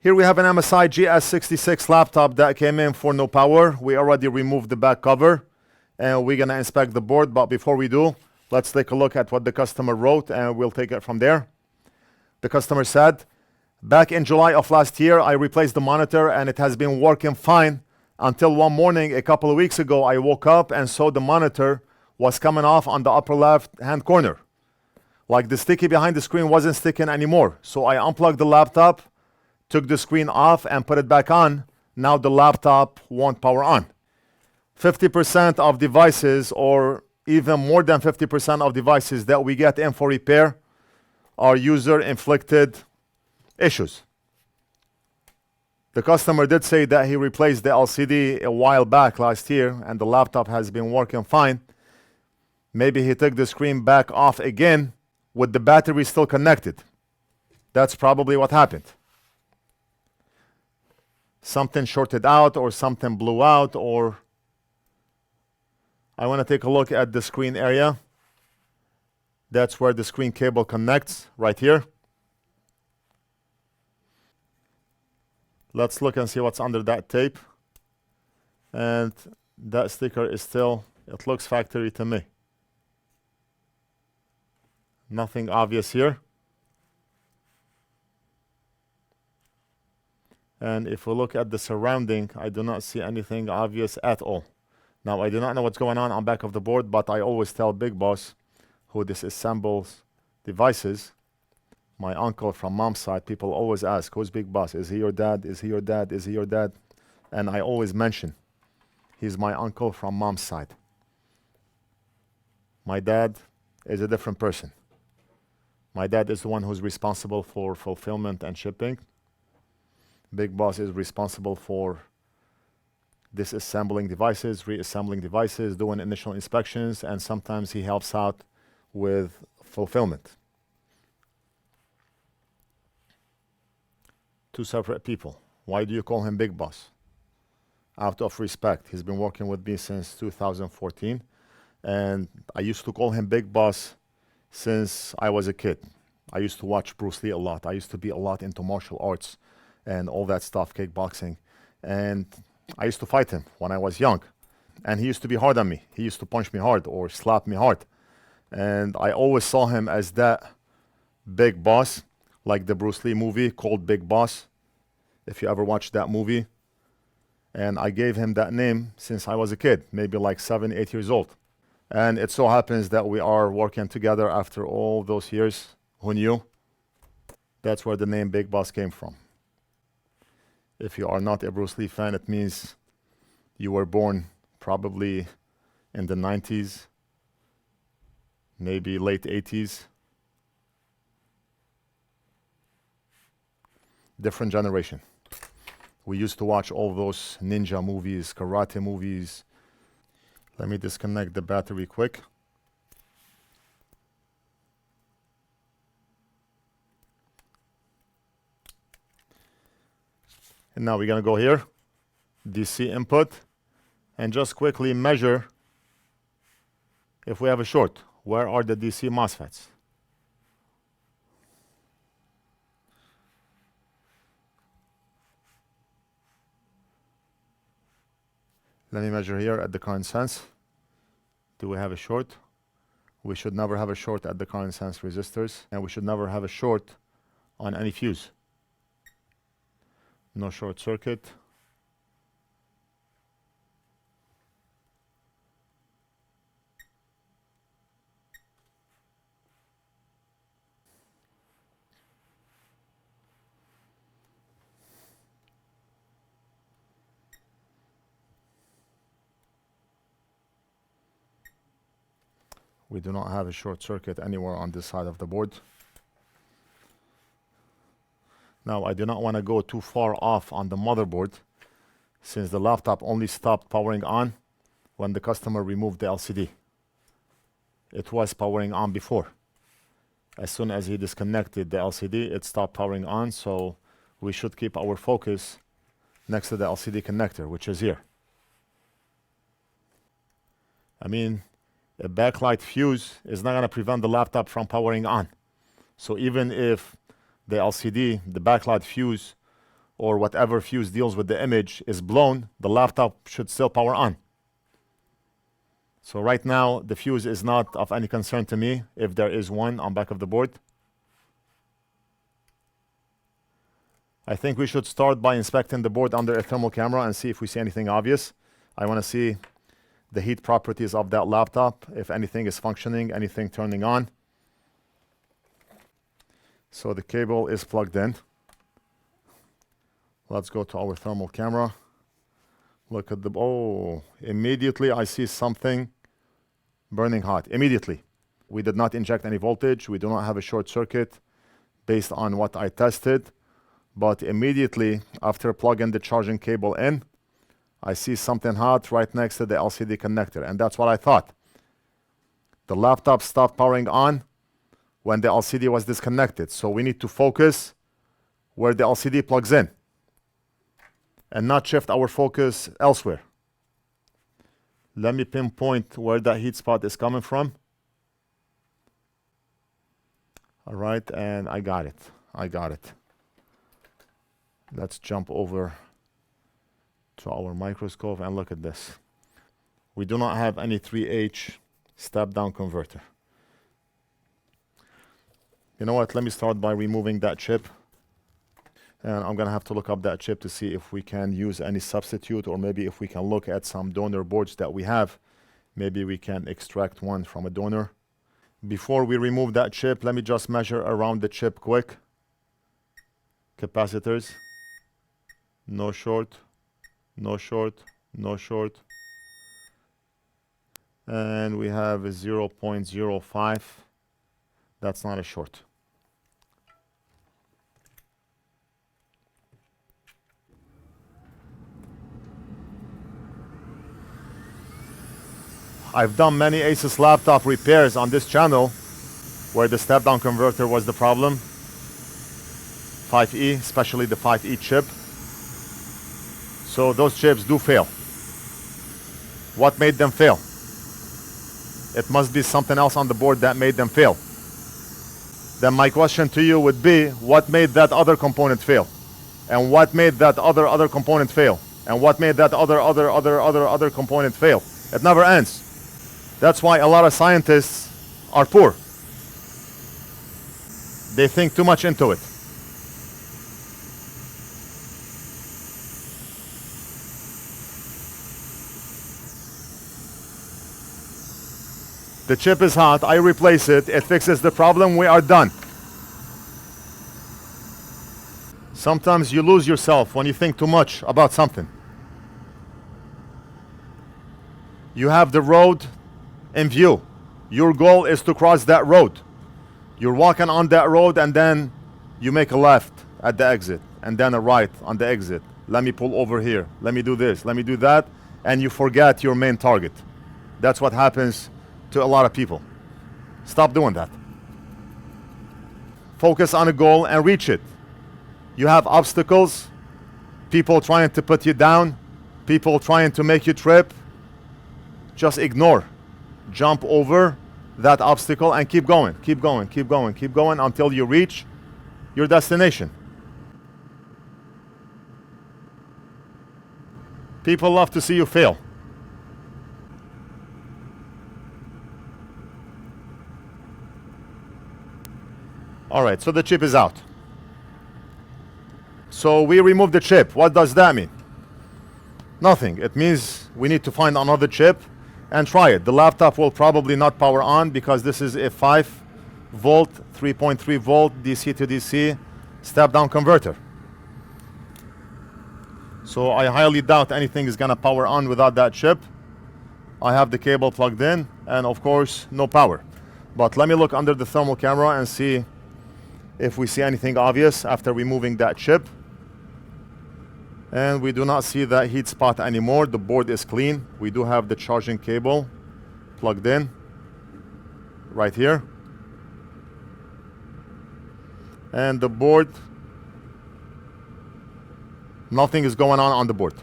Here we have an MSI GS 66 laptop that came in for no power. We already removed the back cover and we're gonna inspect the board, but before we do, let's take a look at what the customer wrote and we'll take it from there. The customer said, back in July of last year, I replaced the monitor and it has been working fine until one morning a couple of weeks ago, I woke up and saw the monitor was coming off on the upper left hand corner. Like the sticky behind the screen wasn't sticking anymore. So I unplugged the laptop, took the screen off and put it back on. Now the laptop won't power on. 50% of devices, or even more than 50% of devices that we get in for repair are user-inflicted issues. The customer did say that he replaced the LCD a while back last year and the laptop has been working fine. Maybe he took the screen back off again with the battery still connected. That's probably what happened. Something shorted out or something blew out, or I want to take a look at the screen area. That's where the screen cable connects, right here. Let's look and see what's under that tape. And that sticker is still, it looks factory to me. Nothing obvious here. And if we look at the surrounding, I do not see anything obvious at all. Now, I do not know what's going on back of the board, but I always tell Big Boss, who disassembles devices, my uncle from mom's side, people always ask, who's Big Boss? Is he your dad? Is he your dad? Is he your dad? And I always mention, he's my uncle from mom's side. My dad is a different person. My dad is the one who's responsible for fulfillment and shipping. Big Boss is responsible for disassembling devices, reassembling devices, doing initial inspections, and sometimes he helps out with fulfillment. Two separate people. Why do you call him Big Boss? Out of respect. He's been working with me since 2014, and I used to call him Big Boss since I was a kid. I used to watch Bruce Lee a lot. I used to be a lot into martial arts and all that stuff, kickboxing. And I used to fight him when I was young. And he used to be hard on me. He used to punch me hard or slap me hard. And I always saw him as that big boss, like the Bruce Lee movie called Big Boss, if you ever watched that movie. And I gave him that name since I was a kid, maybe like 7, 8 years old. And it so happens that we are working together after all those years. Who knew? That's where the name Big Boss came from. If you are not a Bruce Lee fan, it means you were born probably in the 90s, maybe late 80s. Different generation. We used to watch all those ninja movies, karate movies. Let me disconnect the battery quick. And now we're going to go here, DC input, and just quickly measure if we have a short. Where are the DC MOSFETs? Let me measure here at the current sense. Do we have a short? We should never have a short at the current sense resistors, and we should never have a short on any fuse. No short circuit. We do not have a short circuit anywhere on this side of the board. Now, I do not want to go too far off on the motherboard, since the laptop only stopped powering on when the customer removed the LCD. It was powering on before. As soon as he disconnected the LCD, it stopped powering on, so we should keep our focus next to the LCD connector, which is here. I mean, a backlight fuse is not going to prevent the laptop from powering on. So even if the LCD, the backlight fuse, or whatever fuse deals with the image is blown, the laptop should still power on. So right now, the fuse is not of any concern to me if there is one on back of the board. I think we should start by inspecting the board under a thermal camera and see if we see anything obvious. I want to see the heat properties of that laptop, if anything is functioning, anything turning on. So the cable is plugged in. Let's go to our thermal camera. Look at the, oh, immediately I see something burning hot, immediately. We did not inject any voltage. We do not have a short circuit based on what I tested. But immediately after plugging the charging cable in, I see something hot right next to the LCD connector. And that's what I thought. The laptop stopped powering on when the LCD was disconnected. So we need to focus where the LCD plugs in and not shift our focus elsewhere. Let me pinpoint where that heat spot is coming from. All right, and I got it. I got it. Let's jump over to our microscope and look at this. We do not have any 3H step-down converter. You know what? Let me start by removing that chip. And I'm going to have to look up that chip to see if we can use any substitute, or maybe if we can look at some donor boards that we have. Maybe we can extract one from a donor. Before we remove that chip, let me just measure around the chip quick. Capacitors. No short. No short. No short. And we have a 0.05. That's not a short. I've done many Asus laptop repairs on this channel where the step-down converter was the problem. 5E, especially the 5E chip. So those chips do fail. What made them fail? It must be something else on the board that made them fail. Then my question to you would be, what made that other component fail? And what made that other component fail? And what made that other component fail? It never ends. That's why a lot of scientists are poor. They think too much into it. The chip is hot, I replace it, it fixes the problem, we are done. Sometimes you lose yourself when you think too much about something. You have the road in view. Your goal is to cross that road. You're walking on that road and then you make a left at the exit and then a right on the exit. Let me pull over here. Let me do this. Let me do that. And you forget your main target. That's what happens to a lot of people. Stop doing that. Focus on a goal and reach it. You have obstacles, people trying to put you down, people trying to make you trip. Just ignore. Jump over that obstacle and keep going, keep going, keep going, keep going until you reach your destination. People love to see you fail. All right, so the chip is out. So we removed the chip. What does that mean? Nothing. It means we need to find another chip and try it. The laptop will probably not power on because this is a 5 volt, 3.3 volt DC to DC step-down converter. So I highly doubt anything is gonna power on without that chip. I have the cable plugged in and of course no power. But let me look under the thermal camera and see if we see anything obvious after removing that chip. And we do not see that heat spot anymore. The board is clean. We do have the charging cable plugged in right here. And the board, nothing is going on the board.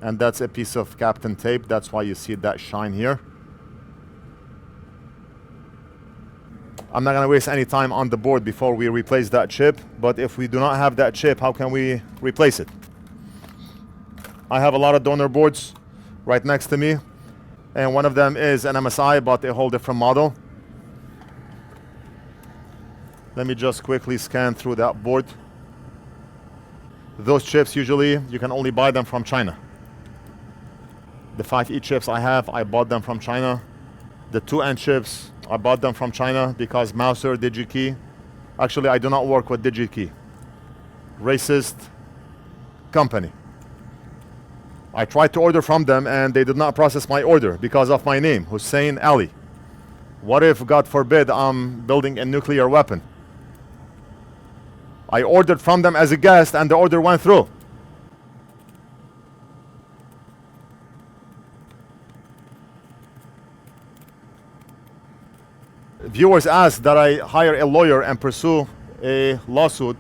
And that's a piece of Captain tape. That's why you see that shine here. I'm not gonna waste any time on the board before we replace that chip, but if we do not have that chip, how can we replace it? I have a lot of donor boards right next to me, and one of them is an MSI, but a whole different model. Let me just quickly scan through that board. Those chips, usually, you can only buy them from China. The 5E chips I have, I bought them from China. The 2N chips, I bought them from China because Mouser, Digikey. Actually, I do not work with Digikey. Racist company. I tried to order from them and they did not process my order because of my name, Hussein Ali. What if, God forbid, I'm building a nuclear weapon? I ordered from them as a guest and the order went through. Viewers asked that I hire a lawyer and pursue a lawsuit.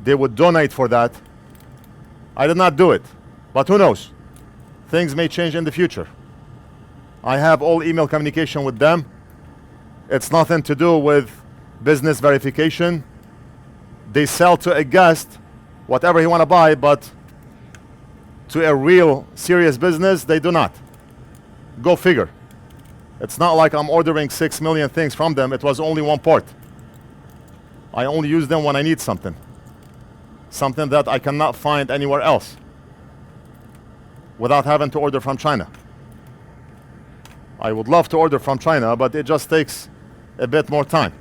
They would donate for that. I did not do it, but who knows? Things may change in the future. I have all email communication with them. It's nothing to do with business verification. They sell to a guest whatever he want to buy, but to a real serious business, they do not. Go figure. It's not like I'm ordering 6 million things from them. It was only one part. I only use them when I need something. Something that I cannot find anywhere else without having to order from China. I would love to order from China, but it just takes a bit more time.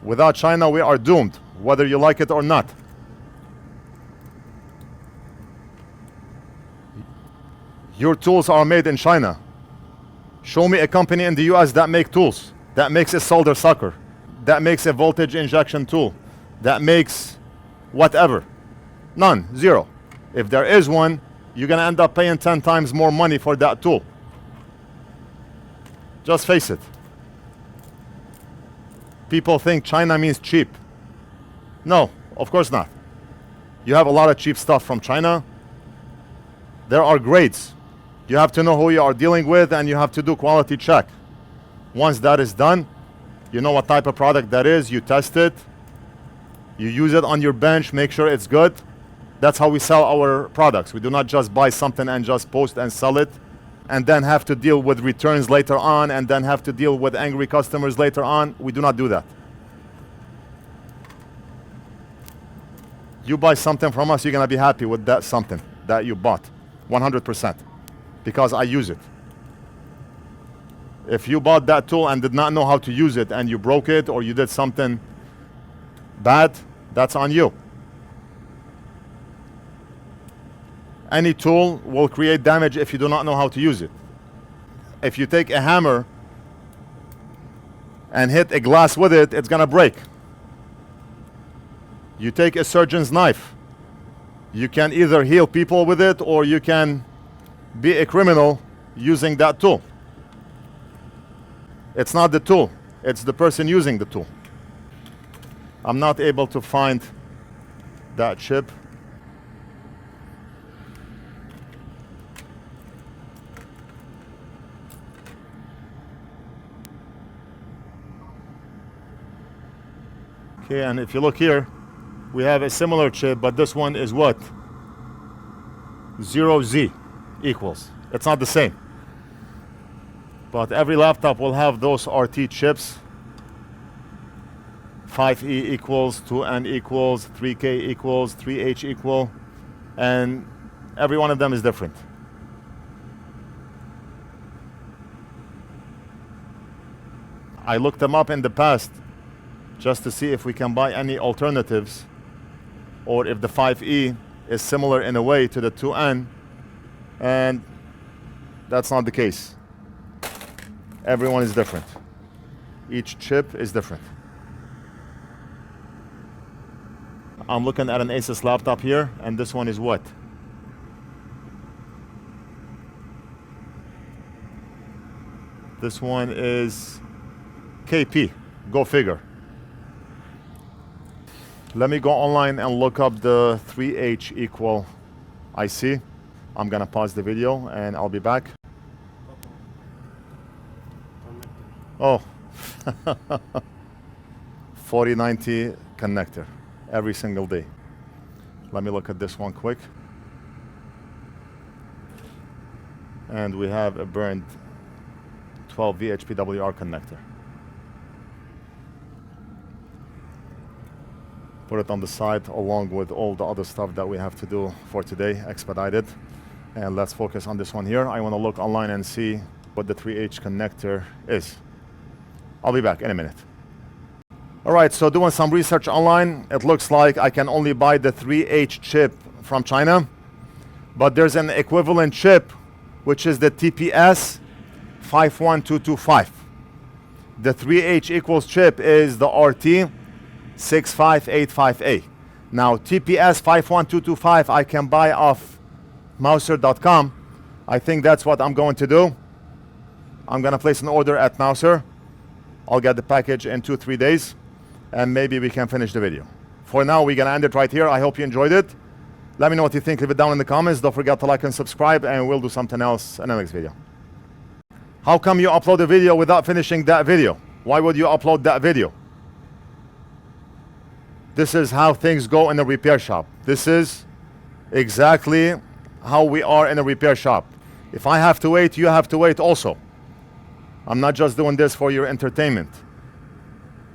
Without China, we are doomed, whether you like it or not. Your tools are made in China. Show me a company in the US that make tools, that makes a solder sucker, that makes a voltage injection tool, that makes whatever. None, zero. If there is one, you're gonna end up paying 10 times more money for that tool. Just face it. People think China means cheap. No, of course not. You have a lot of cheap stuff from China. There are grades. You have to know who you are dealing with and you have to do quality check. Once that is done, you know what type of product that is, you test it, you use it on your bench, make sure it's good. That's how we sell our products. We do not just buy something and just post and sell it and then have to deal with returns later on and then have to deal with angry customers later on. We do not do that. You buy something from us, you're gonna be happy with that something that you bought, 100%, because I use it. If you bought that tool and did not know how to use it and you broke it or you did something bad, that's on you. Any tool will create damage if you do not know how to use it. If you take a hammer and hit a glass with it, it's gonna break. You take a surgeon's knife. You can either heal people with it or you can be a criminal using that tool. It's not the tool, it's the person using the tool. I'm not able to find that chip. Okay, and if you look here, we have a similar chip, but this one is what? 0Z equals. It's not the same. But every laptop will have those RT chips. 5E equals, 2N equals, 3K equals, 3H equal, and every one of them is different. I looked them up in the past just to see if we can buy any alternatives or if the 5E is similar in a way to the 2N, and that's not the case. Everyone is different. Each chip is different. I'm looking at an Asus laptop here, and this one is what? This one is KP, go figure. Let me go online and look up the 3H equal IC. I'm gonna pause the video and I'll be back. Oh, 4090 connector every single day. Let me look at this one quick. And we have a burned 12 VHPWR connector. Put it on the side along with all the other stuff that we have to do for today, expedited. And let's focus on this one here. I want to look online and see what the 3H connector is. I'll be back in a minute. All right, so doing some research online, it looks like I can only buy the 3H chip from China, but there's an equivalent chip, which is the TPS 51225. The 3H equals chip is the RT 6585A. Now, TPS 51225 I can buy off Mouser.com. I think that's what I'm going to do. I'm gonna place an order at Mouser. I'll get the package in 2-3 days, and maybe we can finish the video. For now, we're gonna end it right here. I hope you enjoyed it. Let me know what you think. Leave it down in the comments. Don't forget to like and subscribe, and we'll do something else in the next video. How come you upload a video without finishing that video? Why would you upload that video? This is how things go in a repair shop. This is exactly how we are in a repair shop. If I have to wait, you have to wait also. I'm not just doing this for your entertainment.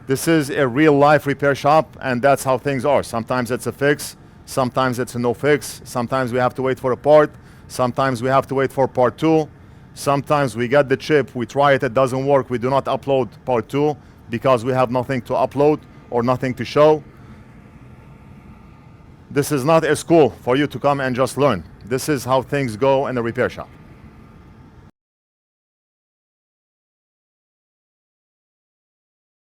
This is a real life repair shop, and that's how things are. Sometimes it's a fix, sometimes it's a no fix, sometimes we have to wait for a part, sometimes we have to wait for part 2, sometimes we get the chip, we try it, it doesn't work, we do not upload part 2 because we have nothing to upload or nothing to show. This is not a school for you to come and just learn. This is how things go in a repair shop.